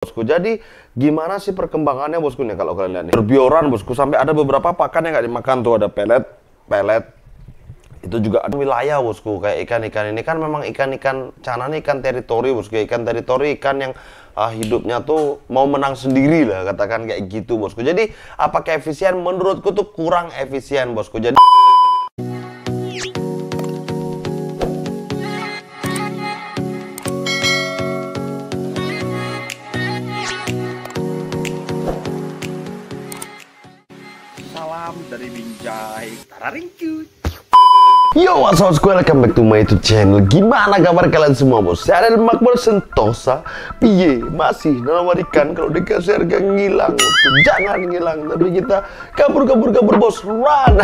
Bosku. Jadi gimana sih perkembangannya bosku nih kalau kalian lihat nih. Berbioran bosku, sampai ada beberapa pakan yang nggak dimakan tuh, ada pelet. Itu juga ada wilayah bosku, kayak ikan-ikan ini kan memang ikan-ikan cana nih, ikan teritori bosku. Ikan teritori, ikan yang hidupnya tuh mau menang sendiri lah, katakan kayak gitu bosku. Jadi apakah efisien? Menurutku tuh kurang efisien bosku. Jadi salam dari Binjai Tararingkut. yo, what's up, welcome back to my YouTube channel. Gimana kabar kalian semua bos? Saya Adel Makmur Sentosa. Piye, masih dalam ikan. Kalau dikasih harga ngilang bosku. Jangan ngilang, tapi kita kabur bos. Run.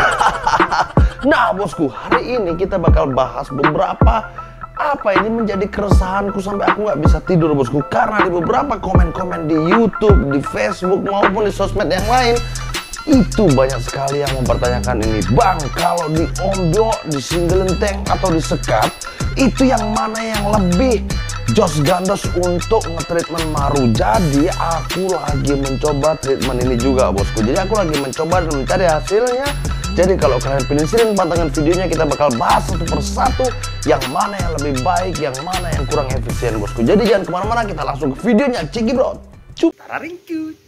Nah bosku, hari ini kita bakal bahas beberapa apa ini menjadi keresahanku sampai aku nggak bisa tidur bosku. Karena di beberapa komen-komen di YouTube, di Facebook maupun di sosmed yang lain, itu banyak sekali yang mempertanyakan ini. Bang, kalau di ombok, di singelenteng atau di sekat, itu yang mana yang lebih jos gandos untuk nge-treatment maru? Jadi aku lagi mencoba treatment ini juga bosku. Jadi aku lagi mencoba dan mencari hasilnya. Jadi kalau kalian penasaran pantengin videonya, kita bakal bahas satu persatu yang mana yang lebih baik, yang mana yang kurang efisien bosku. Jadi jangan kemana-mana, kita langsung ke videonya. Ciki bro, cup. Tararingkut.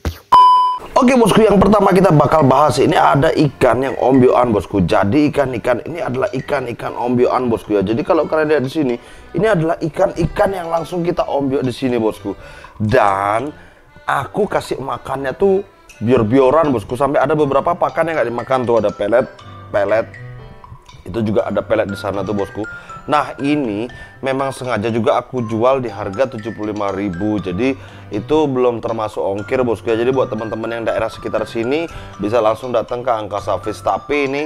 Oke bosku, yang pertama kita bakal bahas ini ada ikan yang ombyoan bosku. Jadi ikan-ikan ini adalah ikan-ikan ombyoan bosku ya. Jadi kalau kalian lihat di sini, ini adalah ikan-ikan yang langsung kita ombyok di sini bosku. Dan aku kasih makannya tuh bior-bioran bosku. Sampai ada beberapa pakan yang nggak dimakan tuh, ada pelet. Itu juga ada pelet di sana tuh bosku. Nah ini memang sengaja juga aku jual di harga 75.000. Jadi itu belum termasuk ongkir bosku ya. Jadi buat teman-teman yang daerah sekitar sini bisa langsung datang ke Angkasa Fish. Tapi ini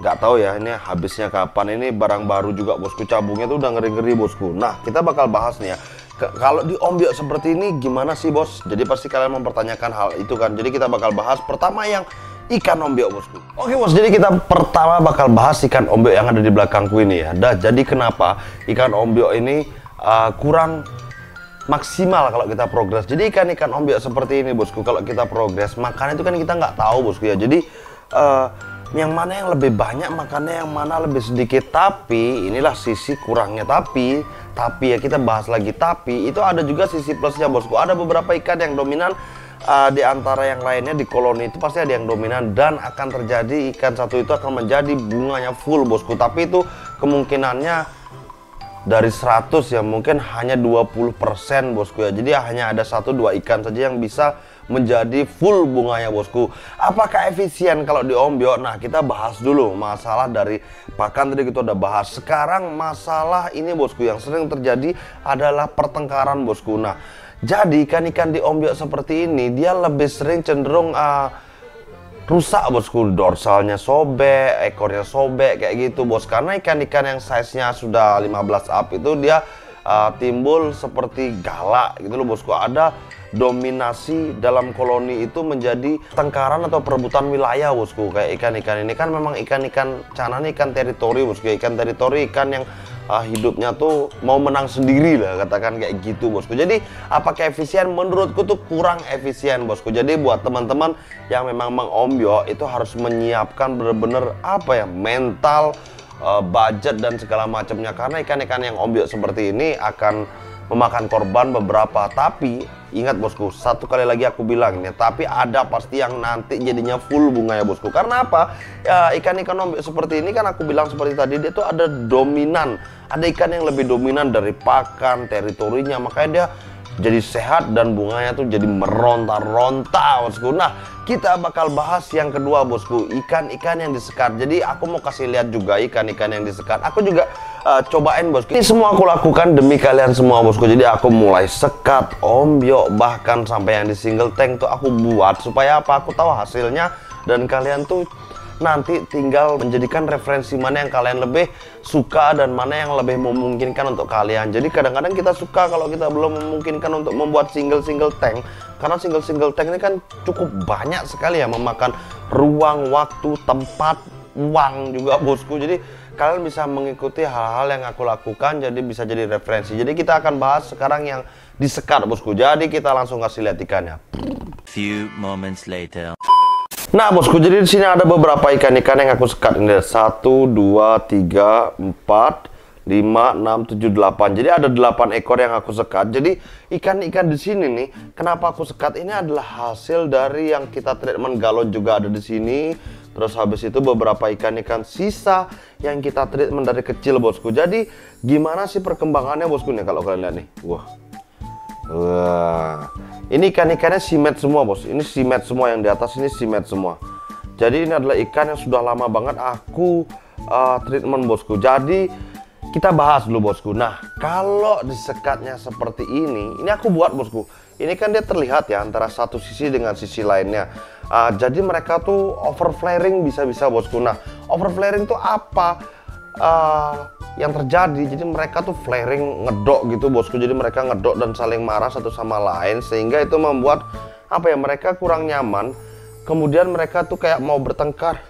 nggak tahu ya ini habisnya kapan. Ini barang baru juga bosku, cabungnya tuh udah ngeri-ngeri bosku. Nah kita bakal bahas nih ya, kalau di ombyok seperti ini gimana sih bos? Jadi pasti kalian mempertanyakan hal itu kan. Jadi kita bakal bahas pertama yang ikan ombyok bosku. Oke bos, jadi kita pertama bakal bahas ikan ombyok yang ada di belakangku ini ya. Jadi kenapa ikan ombyok ini kurang maksimal kalau kita progres. Jadi ikan-ikan ombyok seperti ini bosku, kalau kita progres makannya itu kan kita nggak tahu bosku ya. Jadi yang mana yang lebih banyak makannya, yang mana lebih sedikit. Tapi inilah sisi kurangnya. Tapi ya kita bahas lagi. Tapi itu ada juga sisi plusnya bosku. Ada beberapa ikan yang dominan. Di antara yang lainnya di koloni itu pasti ada yang dominan, dan akan terjadi ikan satu itu akan menjadi bunganya full bosku. Tapi itu kemungkinannya dari 100 ya mungkin hanya 20% bosku ya. Jadi hanya ada 1-2 ikan saja yang bisa menjadi full bunganya bosku. Apakah efisien kalau di ombyok? Nah kita bahas dulu masalah dari pakan tadi kita udah bahas. Sekarang masalah ini bosku yang sering terjadi adalah pertengkaran bosku. Nah jadi ikan-ikan di ombyok seperti ini dia lebih sering cenderung rusak bosku, dorsalnya sobek, ekornya sobek kayak gitu bos. Karena ikan-ikan yang size-nya sudah 15 up itu dia timbul seperti galak gitu loh bosku. Ada dominasi dalam koloni itu menjadi tengkaran atau perebutan wilayah bosku. Kayak ikan-ikan ini kan memang ikan-ikan cana nih, ikan teritori bosku. Ikan teritori, ikan yang hidupnya tuh mau menang sendiri lah, katakan kayak gitu bosku. Jadi apakah efisien? Menurutku tuh kurang efisien bosku. Jadi buat teman-teman yang memang mengombyok itu harus menyiapkan bener-bener apa ya, mental, budget dan segala macamnya. Karena ikan-ikan yang ombyok seperti ini akan memakan korban beberapa. Tapi ingat bosku, satu kali lagi aku bilang ini, tapi ada pasti yang nanti jadinya full bunga ya bosku. Karena apa? Ya, ikan-ikan ombyok seperti ini kan aku bilang seperti tadi, dia tuh ada dominan. Ada ikan yang lebih dominan dari pakan teritorinya, makanya dia jadi sehat dan bunganya tuh jadi meronta-ronta bosku. Nah kita bakal bahas yang kedua bosku, ikan-ikan yang disekat. Jadi aku mau kasih lihat juga ikan-ikan yang disekat. Aku juga cobain bosku. Ini semua aku lakukan demi kalian semua bosku. Jadi aku mulai sekat, ombyok, bahkan sampai yang di single tank tuh aku buat supaya apa? Aku tahu hasilnya dan kalian tuh nanti tinggal menjadikan referensi mana yang kalian lebih suka dan mana yang lebih memungkinkan untuk kalian. Jadi kadang-kadang kita suka kalau kita belum memungkinkan untuk membuat single tank, karena single tank ini kan cukup banyak sekali ya, memakan ruang, waktu, tempat, uang juga bosku. Jadi kalian bisa mengikuti hal-hal yang aku lakukan, jadi bisa jadi referensi. Jadi kita akan bahas sekarang yang disekat bosku. Jadi kita langsung kasih lihat ikannya. Few moments later. Nah bosku, jadi di sini ada beberapa ikan-ikan yang aku sekat ini. 1, 2, 3, 4, 5, 6, 7, 8. Jadi ada 8 ekor yang aku sekat. Jadi ikan-ikan di sini nih, kenapa aku sekat ini adalah hasil dari yang kita treatment galon juga ada di sini. Terus habis itu beberapa ikan-ikan sisa yang kita treatment dari kecil bosku. Jadi gimana sih perkembangannya bosku nih kalau kalian lihat nih. Wah. Ini ikan-ikannya simet semua bos. Ini simet semua, yang di atas ini simet semua. Jadi ini adalah ikan yang sudah lama banget aku treatment bosku. Jadi kita bahas dulu bosku. Nah, kalau disekatnya seperti ini aku buat bosku. Ini kan dia terlihat ya antara satu sisi dengan sisi lainnya. Jadi mereka tuh over flaring bisa-bisa bosku. Nah, over flaring tuh apa yang terjadi? Jadi mereka tuh flaring ngedok gitu bosku. Jadi mereka ngedok dan saling marah satu sama lain, sehingga itu membuat apa ya, mereka kurang nyaman. Kemudian mereka tuh kayak mau bertengkar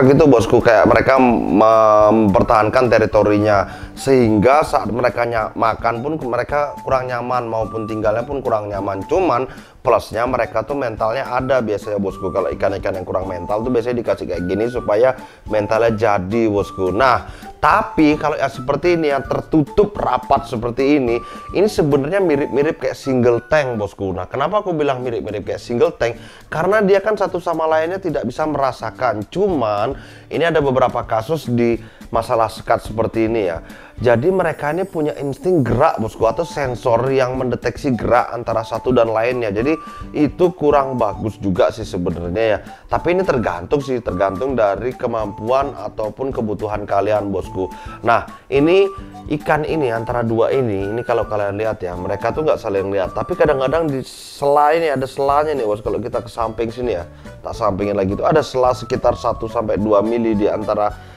gitu bosku, kayak mereka mempertahankan teritorinya, sehingga saat mereka makan pun mereka kurang nyaman, maupun tinggalnya pun kurang nyaman. Cuman plusnya mereka tuh mentalnya ada biasanya bosku. Kalau ikan-ikan yang kurang mental tuh biasanya dikasih kayak gini supaya mentalnya jadi bosku. Nah, tapi kalau yang seperti ini, yang tertutup rapat seperti ini sebenarnya mirip-mirip kayak single tank bosku. Nah, kenapa aku bilang mirip-mirip kayak single tank? Karena dia kan satu sama lainnya tidak bisa merasakan. Cuman ini ada beberapa kasus di masalah sekat seperti ini ya. Jadi mereka ini punya insting gerak bosku, atau sensor yang mendeteksi gerak antara satu dan lainnya. Jadi itu kurang bagus juga sih sebenarnya ya. Tapi ini tergantung dari kemampuan ataupun kebutuhan kalian bosku. Nah, ini ikan ini antara dua ini kalau kalian lihat ya, mereka tuh nggak saling lihat. Tapi kadang-kadang di sela ini ada selanya nih bos. Kalau kita ke samping sini ya, tak sampingin lagi tuh ada sela sekitar 1 sampai 2 mili di antara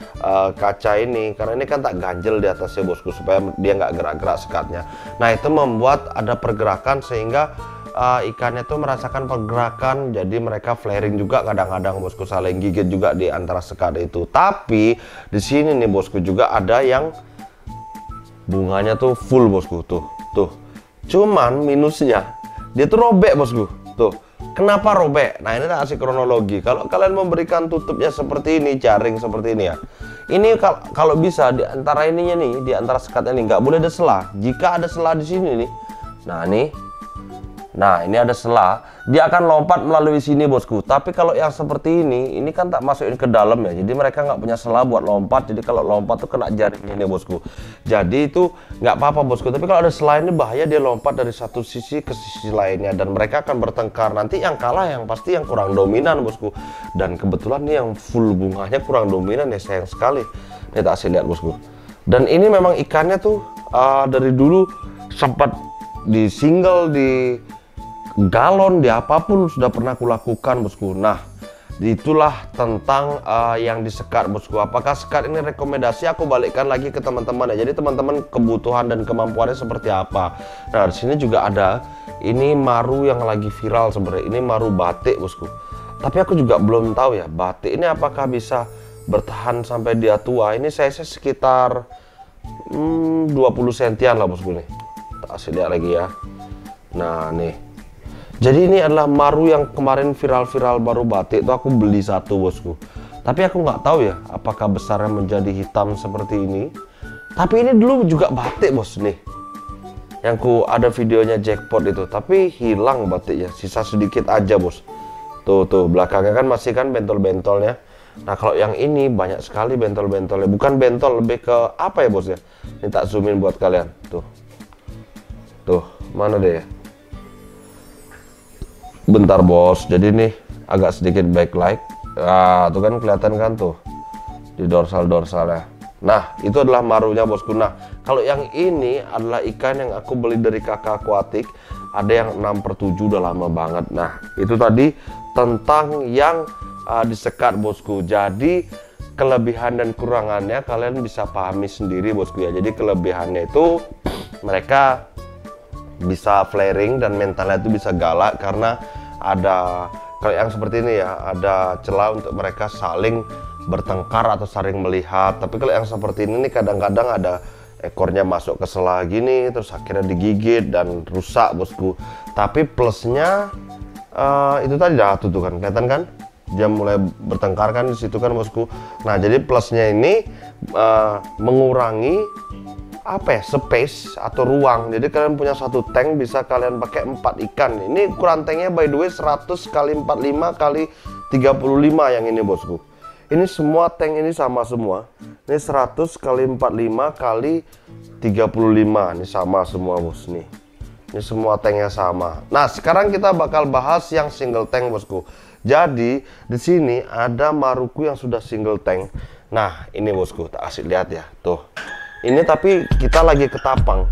kaca ini, karena ini kan tak ganjel di atasnya bosku, supaya dia nggak gerak-gerak sekatnya. Nah, itu membuat ada pergerakan sehingga ikannya tuh merasakan pergerakan. Jadi mereka flaring juga kadang-kadang bosku, saling gigit juga di antara sekat itu. Tapi di sini nih bosku juga ada yang bunganya tuh full bosku, tuh. Cuman minusnya dia tuh robek bosku, tuh. Kenapa robek? Nah, ini tak kasih kronologi. Kalau kalian memberikan tutupnya seperti ini, jaring seperti ini ya, ini kalau bisa di antara ininya nih, di antara sekatnya nih nggak boleh ada sela. Jika ada sela di sini nih, nah ini ada sela, dia akan lompat melalui sini bosku. Tapi kalau yang seperti ini kan tak masukin ke dalam ya, jadi mereka nggak punya sela buat lompat. Jadi kalau lompat tuh kena jaringnya nih bosku. Jadi itu nggak apa-apa bosku. Tapi kalau ada sela ini bahaya, dia lompat dari satu sisi ke sisi lainnya dan mereka akan bertengkar. Nanti yang kalah yang pasti yang kurang dominan bosku. Dan kebetulan nih yang full bunganya kurang dominan ya, sayang sekali. Ini tak kasih lihat bosku. Dan ini memang ikannya tuh dari dulu sempat di single, di galon, di apapun sudah pernah kulakukan bosku. Nah, itulah tentang yang disekat bosku. Apakah sekat ini rekomendasi? Aku balikkan lagi ke teman-teman ya. Jadi teman-teman kebutuhan dan kemampuannya seperti apa. Nah, di sini juga ada ini maru yang lagi viral sebenarnya. Ini maru batik bosku. Tapi aku juga belum tahu ya, batik ini apakah bisa bertahan sampai dia tua. Ini size sekitar 20 sentian lah bosku nih. Tak kasih lihat lagi ya. Nah, nih. Jadi ini adalah maru yang kemarin viral-viral baru batik itu, aku beli satu bosku. Tapi aku nggak tahu ya apakah besarnya menjadi hitam seperti ini. Tapi ini dulu juga batik bos nih. Yang ku ada videonya jackpot itu, tapi hilang batiknya, sisa sedikit aja bos. Tuh belakangnya kan masih kan bentol-bentolnya. Nah, kalau yang ini banyak sekali bentol-bentolnya. Bukan bentol, lebih ke apa ya bos ya? Ini tak zoomin buat kalian. Tuh mana deh ya? Bentar bos, jadi nih agak sedikit backlight. Nah, tuh kan kelihatan kan tuh di dorsalnya. Nah, itu adalah marunya bosku. Nah, kalau yang ini adalah ikan yang aku beli dari Kakak Aquatic. Ada yang 6/7, udah lama banget. Nah, itu tadi tentang yang disekat bosku. Jadi kelebihan dan kurangannya kalian bisa pahami sendiri bosku ya. Jadi kelebihannya itu mereka bisa flaring dan mentalnya itu bisa galak karena ada, kalau yang seperti ini ya, ada celah untuk mereka saling bertengkar atau saling melihat. Tapi kalau yang seperti ini kadang-kadang ada ekornya masuk ke sela gini, terus akhirnya digigit dan rusak bosku. Tapi plusnya itu tadi dah tuh kan, kelihatan kan? Dia mulai bertengkar kan di situ kan bosku. Nah jadi plusnya ini mengurangi apa ya, space atau ruang. Jadi kalian punya satu tank bisa kalian pakai 4 ikan. Ini ukuran tanknya by the way 100 kali 45 kali 35 yang ini bosku. Ini semua tank ini sama semua. Ini 100 kali 45 kali 35. Ini sama semua bos nih. Ini semua tanknya sama. Nah sekarang kita bakal bahas yang single tank bosku. Jadi di sini ada Maruku yang sudah single tank. Nah ini bosku, tak kasih lihat ya, tuh. Ini tapi kita lagi ketapang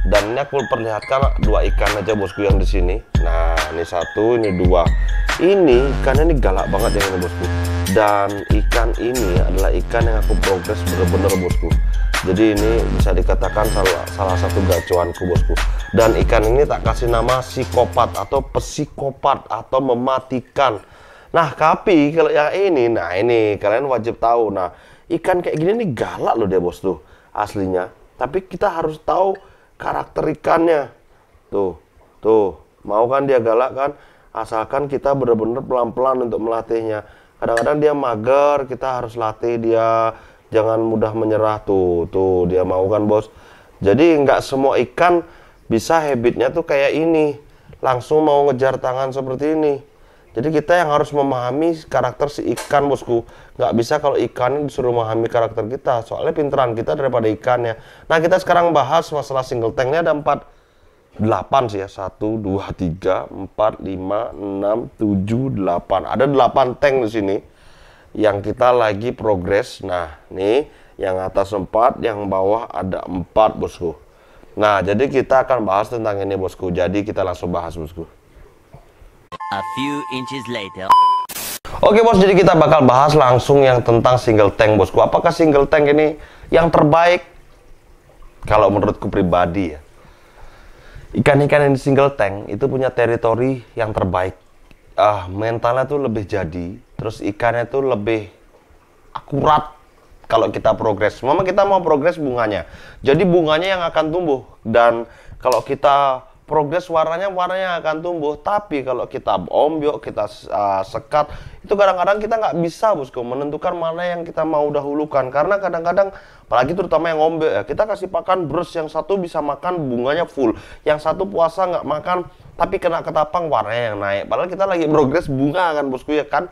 dan ini aku perlihatkan 2 ikan aja bosku yang di sini. Nah ini 1, ini 2. Ini ikannya ini galak banget ya ini bosku. Dan ikan ini adalah ikan yang aku progres bener-bener bosku. Jadi ini bisa dikatakan salah satu gacuanku bosku. Dan ikan ini tak kasih nama psikopat atau psikopat atau mematikan. Nah tapi kalau yang ini, nah ini kalian wajib tahu. Nah ikan kayak gini nih galak loh dia bos tuh aslinya. Tapi kita harus tahu karakter ikannya. Tuh mau kan dia galak kan? Asalkan kita bener-bener pelan-pelan untuk melatihnya. Kadang-kadang dia mager, kita harus latih dia. Jangan mudah menyerah. Tuh dia mau kan bos. Jadi nggak semua ikan bisa habitnya tuh kayak ini, langsung mau ngejar tangan seperti ini. Jadi kita yang harus memahami karakter si ikan bosku. Nggak bisa kalau ikan ini disuruh memahami karakter kita, soalnya pinteran kita daripada ikannya. Nah kita sekarang bahas masalah single tanknya. Ada 8 sih ya, 1, 2, 3, 4, 5, 6, 7, 8. Ada 8 tank di sini yang kita lagi progres. Nah nih yang atas 4, yang bawah ada 4 bosku. Nah jadi kita akan bahas tentang ini bosku. Jadi kita langsung bahas bosku. A few inches later. Oke bos, jadi kita bakal bahas langsung yang tentang single tank bosku. Apakah single tank ini yang terbaik? Kalau menurutku pribadi ya, ikan-ikan yang di single tank itu punya teritori yang terbaik. Mentalnya tuh lebih jadi, terus ikannya tuh lebih akurat kalau kita progres. Memang kita mau progres bunganya, jadi bunganya yang akan tumbuh. Dan kalau kita progres warnanya akan tumbuh. Tapi kalau kita ombyok, kita sekat, itu kadang-kadang kita nggak bisa bosku menentukan mana yang kita mau dahulukan. Karena kadang-kadang, apalagi terutama yang ombyok ya, kita kasih pakan brus, yang satu bisa makan bunganya full, yang satu puasa nggak makan, tapi kena ketapang warnanya yang naik. Padahal kita lagi progres bunga kan bosku ya kan.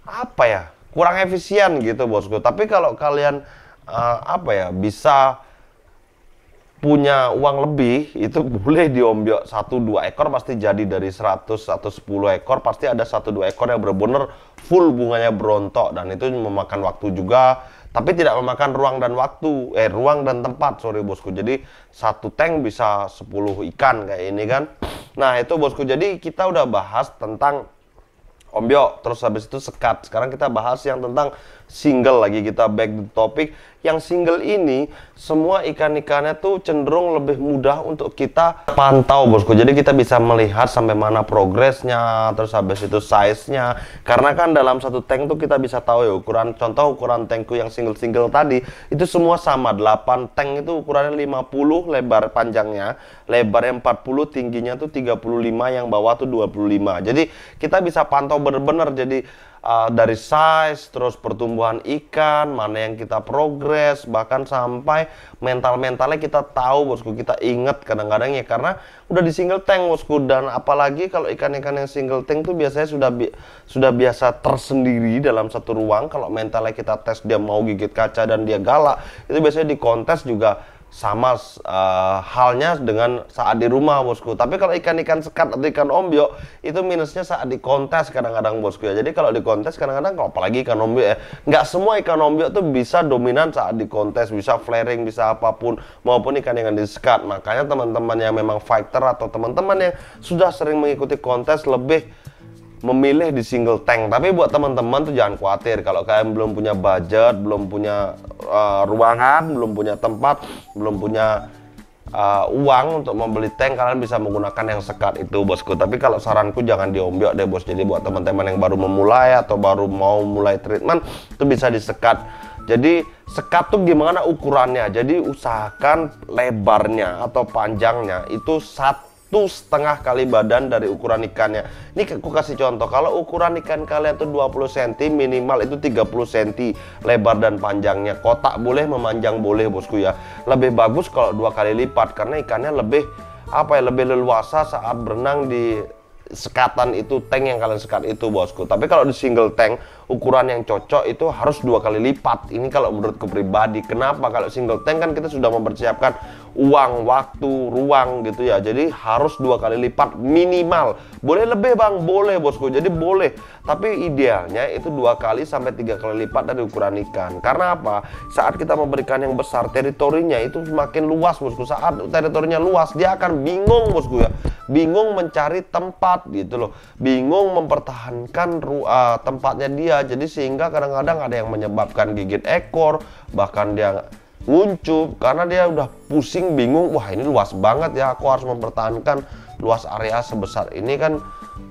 Apa ya, kurang efisien gitu bosku. Tapi kalau kalian bisa punya uang lebih, itu boleh diombyok 1-2 ekor, pasti jadi dari 100 atau 10 ekor pasti ada 1-2 ekor yang benar-benar full bunganya berontok. Dan itu memakan waktu juga, tapi tidak memakan ruang dan tempat, sorry bosku. Jadi satu tank bisa 10 ikan kayak ini kan. Nah itu bosku, jadi kita udah bahas tentang ombyok, terus habis itu sekat. Sekarang kita bahas yang tentang single lagi, kita back to topic. Yang single ini semua ikan-ikannya tuh cenderung lebih mudah untuk kita pantau bosku. Jadi kita bisa melihat sampai mana progresnya, terus habis itu size-nya. Karena kan dalam satu tank tuh kita bisa tahu ya ukuran. Contoh ukuran tankku yang single-single tadi itu semua sama. 8 tank itu ukurannya 50 lebar panjangnya, lebarnya 40, tingginya tuh 35, yang bawah tuh 25. Jadi kita bisa pantau bener-bener. Jadi dari size, terus pertumbuhan ikan, mana yang kita progres, bahkan sampai mentalnya kita tahu bosku, kita inget kadang-kadang ya, karena udah di single tank bosku. Dan apalagi kalau ikan-ikan yang single tank tuh biasanya sudah biasa tersendiri dalam satu ruang. Kalau mentalnya kita tes dia mau gigit kaca dan dia galak, itu biasanya di kontes juga sama halnya dengan saat di rumah bosku. Tapi kalau ikan-ikan sekat atau ikan ombyok itu minusnya saat di kontes kadang-kadang bosku ya. Jadi kalau di kontes kadang-kadang, apalagi ikan ombyok ya, nggak semua ikan ombyok tuh bisa dominan saat di kontes, bisa flaring, bisa apapun, maupun ikan yang di sekat. Makanya teman-teman yang memang fighter atau teman-teman yang sudah sering mengikuti kontes lebih memilih di single tank. Tapi buat teman-teman tuh jangan khawatir kalau kalian belum punya budget, belum punya ruangan, belum punya tempat, belum punya uang untuk membeli tank, kalian bisa menggunakan yang sekat itu bosku. Tapi kalau saranku jangan diombyok deh bos. Jadi buat teman-teman yang baru memulai atau baru mau mulai treatment, itu bisa disekat. Jadi sekat tuh gimana ukurannya? Jadi usahakan lebarnya atau panjangnya itu 1,5 kali badan dari ukuran ikannya. Ini aku kasih contoh, kalau ukuran ikan kalian tuh 20 cm, minimal itu 30 cm lebar dan panjangnya. Kotak boleh, memanjang boleh bosku ya. Lebih bagus kalau 2 kali lipat karena ikannya lebih lebih leluasa saat berenang di sekatan itu, tank yang kalian sekat itu bosku. Tapi kalau di single tank, ukuran yang cocok itu harus 2 kali lipat. Ini kalau menurutku pribadi. Kenapa? Kalau single tank kan kita sudah mempersiapkan uang, waktu, ruang gitu ya. Jadi harus 2 kali lipat minimal. Boleh lebih bang, boleh bosku. Jadi boleh. Tapi idealnya itu 2 kali sampai 3 kali lipat dari ukuran ikan. Karena apa? Saat kita memberikan yang besar, teritorinya itu semakin luas bosku. Saat teritorinya luas, dia akan bingung bosku ya. Bingung mencari tempat gitu loh. Bingung mempertahankan tempatnya dia. Jadi sehingga kadang-kadang ada yang menyebabkan gigit ekor, bahkan dia nguncup karena dia udah pusing, bingung. Wah, ini luas banget ya, aku harus mempertahankan luas area sebesar ini, kan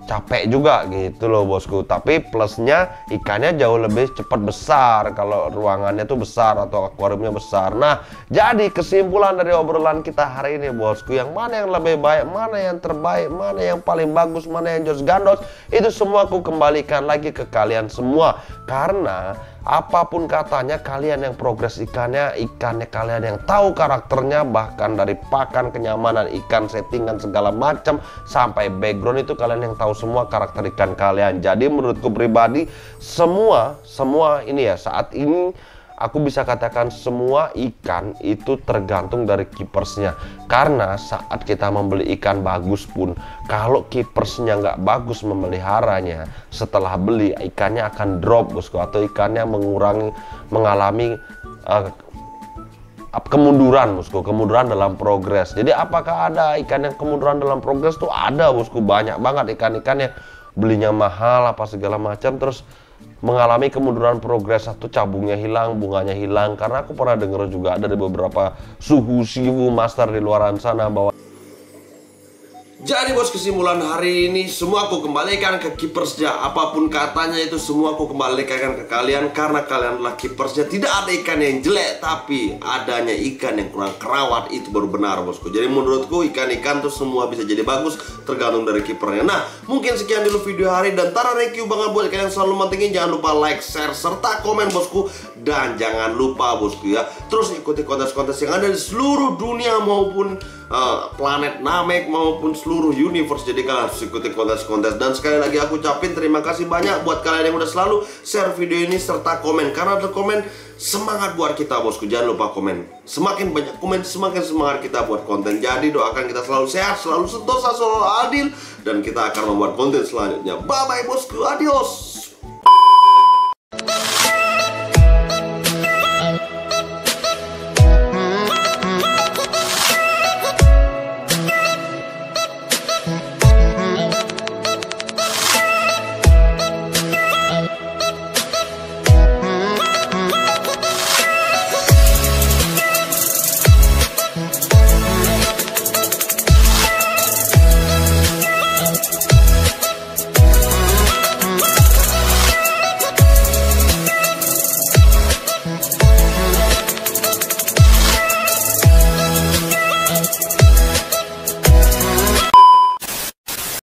capek juga gitu loh bosku. Tapi plusnya ikannya jauh lebih cepat besar kalau ruangannya tuh besar atau akuariumnya besar. Nah, jadi kesimpulan dari obrolan kita hari ini bosku, yang mana yang lebih baik, mana yang terbaik, mana yang paling bagus, mana yang jos gandos, itu semua aku kembalikan lagi ke kalian semua. Karena apapun katanya, kalian yang progres ikannya kalian yang tahu karakternya, bahkan dari pakan, kenyamanan ikan, settingan segala macam sampai background itu kalian yang tahu semua karakter ikan kalian. Jadi menurutku pribadi semua ini ya, saat ini aku bisa katakan semua ikan itu tergantung dari keepersnya. Karena saat kita membeli ikan bagus pun, kalau keepersnya nggak bagus memeliharanya, setelah beli ikannya akan drop bosku, atau ikannya mengalami kemunduran bosku, kemunduran dalam progres. Jadi apakah ada ikan yang kemunduran dalam progres? Tuh ada bosku, banyak banget ikan-ikan yang belinya mahal apa segala macam terus mengalami kemunduran progres. Satu, cabungnya hilang, bunganya hilang. Karena aku pernah dengar juga ada beberapa suhu master di luaran sana bahwa. Jadi bos, kesimpulan hari ini semua aku kembalikan ke keepersnya. Apapun katanya itu semua aku kembalikan ke kalian, karena kalian adalah keepersnya. Tidak ada ikan yang jelek, tapi adanya ikan yang kurang kerawat, itu baru benar bosku. Jadi menurutku ikan-ikan tuh semua bisa jadi bagus, tergantung dari keepernya. Nah, mungkin sekian dulu video hari, dan Tara thank you banget buat kalian yang selalu mantengin. Jangan lupa like, share, serta komen bosku. Dan jangan lupa bosku ya, terus ikuti kontes-kontes yang ada di seluruh dunia maupun planet Namek maupun seluruh universe. Jadi kalian harus ikuti kontes-kontes. Dan sekali lagi aku ucapin terima kasih banyak buat kalian yang udah selalu share video ini serta komen, karena ada komen semangat buat kita bosku. Jangan lupa komen, semakin banyak komen semakin semangat kita buat konten. Jadi doakan kita selalu sehat, selalu sentosa, selalu adil, dan kita akan membuat konten selanjutnya. Bye bye bosku, adios.